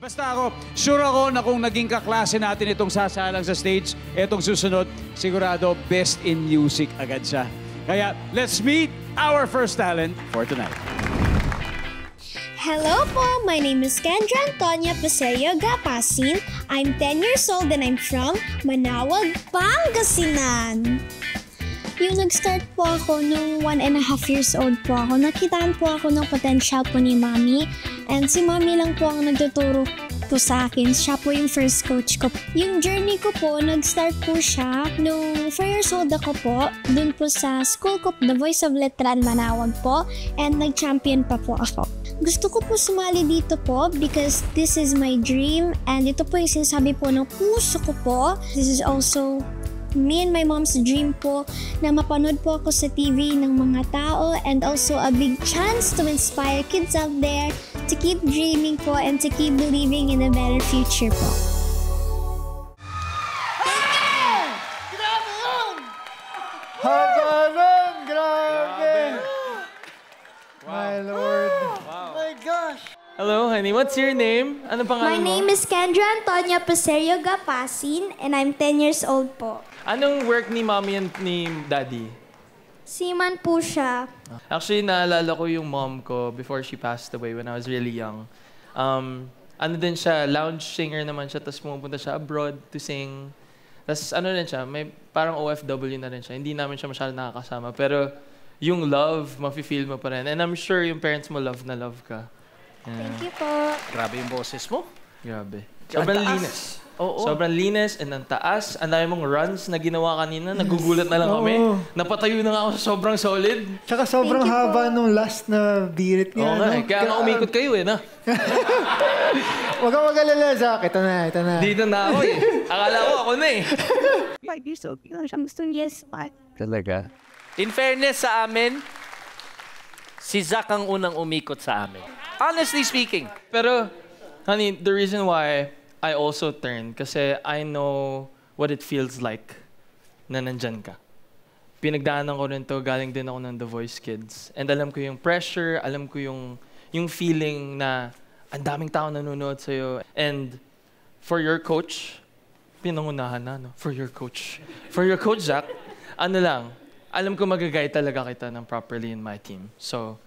Basta ako, sure ako na kung naging kaklase natin itong sasalang sa stage, itong susunod, sigurado best in music agad siya. Kaya, let's meet our first talent for tonight. Hello po, my name is Kendra Antonia Paserio Gapasin. I'm 10 years old and I'm from Manawag, Pangasinan. Yung nag-start po ako nung 1.5 years old po ako, nakitaan po ako ng potential po ni Mami. And si Mami lang po ang nagtuturo po sa akin. Siya po yung first coach ko. Yung journey ko po, nag-start po siya nung 4 years old ako po. Dun po sa school ko, The Voice of Letran Manawag po. And nag-champion pa po ako. Gusto ko po sumali dito po because this is my dream. And ito po yung sinasabi po ng puso ko po. This is also me and my mom's dream po na mapanood po ako sa TV ng mga tao and also a big chance to inspire kids out there to keep dreaming po and to keep believing in a better future po. Grabe yun! Habalan! Grabe! My Lord! Wow. My gosh! Hello, honey. What's your name? Ano My pangalan mo? name is Kendra Antonia Paserio Gapasin and I'm 10 years old po. Anong work ni mommy and ni daddy? Seaman po siya. Actually, naalala ko yung mom ko before she passed away when I was really young. Ano din siya, lounge singer naman siya, tapos pumupunta siya abroad to sing. Tapos ano rin siya, may parang OFW na rin siya. Hindi namin siya masyadong nakakasama. Pero yung love, mafe-feel mo pa rin. And I'm sure yung parents mo love na love ka. Yeah. Thank you po. Grabe yung boses mo. Grabe. Sobrang linis. Oo. Sobrang linis and ang taas. Ang dami mong runs na ginawa kanina. Nagugulat na lang kami. Napatayo na nga ako sa sobrang solid. Tsaka sobrang haba nung last na birit niya. Oo nga eh. Kaya nga umikot kayo eh, na? Huwag kang mag-alala, Zach. Ito na, ito na. Dito na ako eh. Akala ko ako na eh. 5 years old. Siyang gusto niya sa Talaga? In fairness sa amin, si Zach ang unang umikot sa amin. Honestly speaking. Pero, honey, the reason why I also turned, kasi I know what it feels like na nandyan ka. Pinagdaanan ko rin to, galing din ako ng The Voice Kids. And alam ko yung pressure, alam ko yung feeling na ang daming tao nanonood sa'yo. And for your coach, pinangunahan na, no? For your coach, Zach, ano lang, alam ko magagay talaga kita ng properly in my team. So,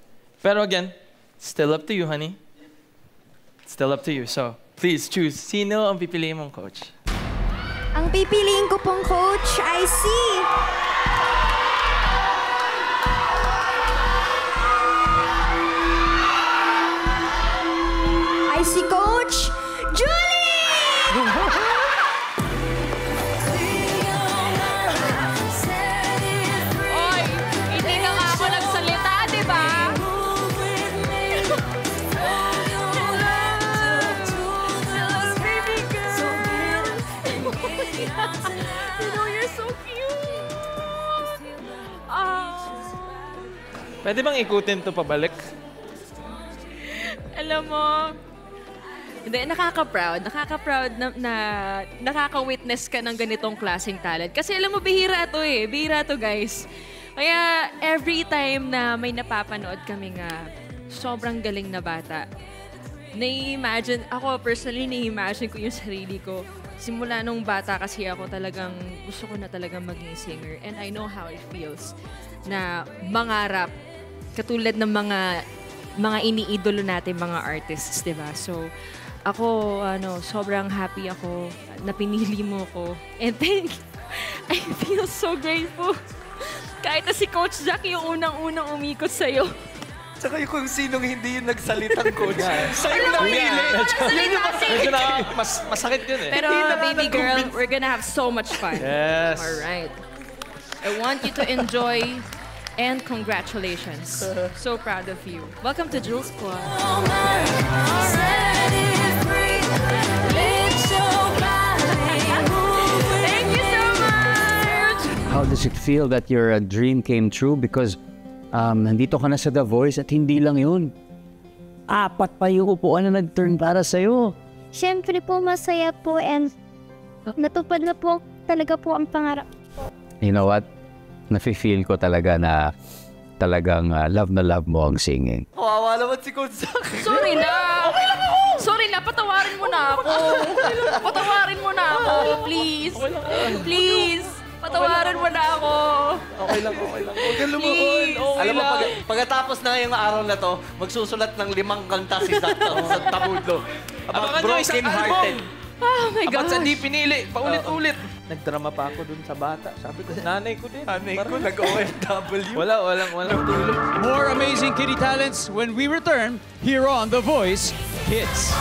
pero again, still up to you, honey. Still up to you. So, please choose. Sino ang pipiliin mong coach? Ang pipiliin ko pong coach ay si... Coach Julie! Oy, hindi na nga ako nagsalita, di ba? Baby girl. You know, you're so cute. Pwede bang ikutin to pabalik? Alam mo, hindi, nakaka-proud. Nakaka-proud na nakaka-witness ka ng ganitong klaseng talent. Kasi alam mo, bihira to eh. Bihira to, guys. Kaya every time na may napapanood kami nga, sobrang galing na bata. Nai-imagine, ako personally, nai-imagine ko yung sarili ko. Simula nung bata kasi ako talagang, gusto ko na talagang maging singer. And I know how it feels na mangarap. Katulad ng mga iniidolo natin, mga artists, di ba? So, ako, sobrang happy ako na pinili mo ko. And thank you. I feel so grateful. Kahit na si Coach Jack yung unang-unang umikot sa'yo. Saka yung kung sinong hindi yung nagsalitang coach. Sa'yo Alam mo napili. yun yung Masakit yun eh. Pero baby girl, we're gonna have so much fun. Yes. Alright. I want you to enjoy and congratulations. So proud of you. Welcome to Jules Squad. Thank you so much! How does it feel that your dream came true? Because nandito ka na sa The Voice at hindi lang yun. 4 pa yung upuan na nag-turn para sa'yo. Siyempre po, masaya po and natupad na po talaga po ang pangarap. You know what? Nafe-feel ko talaga na talagang love na love mo ang singing. Kawawa naman si Coach Zach. Sorry na. Sorry na, patawarin mo na ako. Patawarin mo na ako, please. Please. Patawarin mo na ako. Okay lang. Huwag kang lumuhod. Alam mo, pagkatapos na ngayong araw na to, magsusulat ng 5 kanta si Zach sa tabulo. Abangan nyo, isang Broken-hearted. Oh my Abat sa gosh. di pinili, paulit-ulit. Nagdrama pa ako dun sa bata. Sabi ko, nanay ko din. Nanay ko, nag-OFW. Walang tulong. More amazing kiddie talents when we return here on The Voice Kids.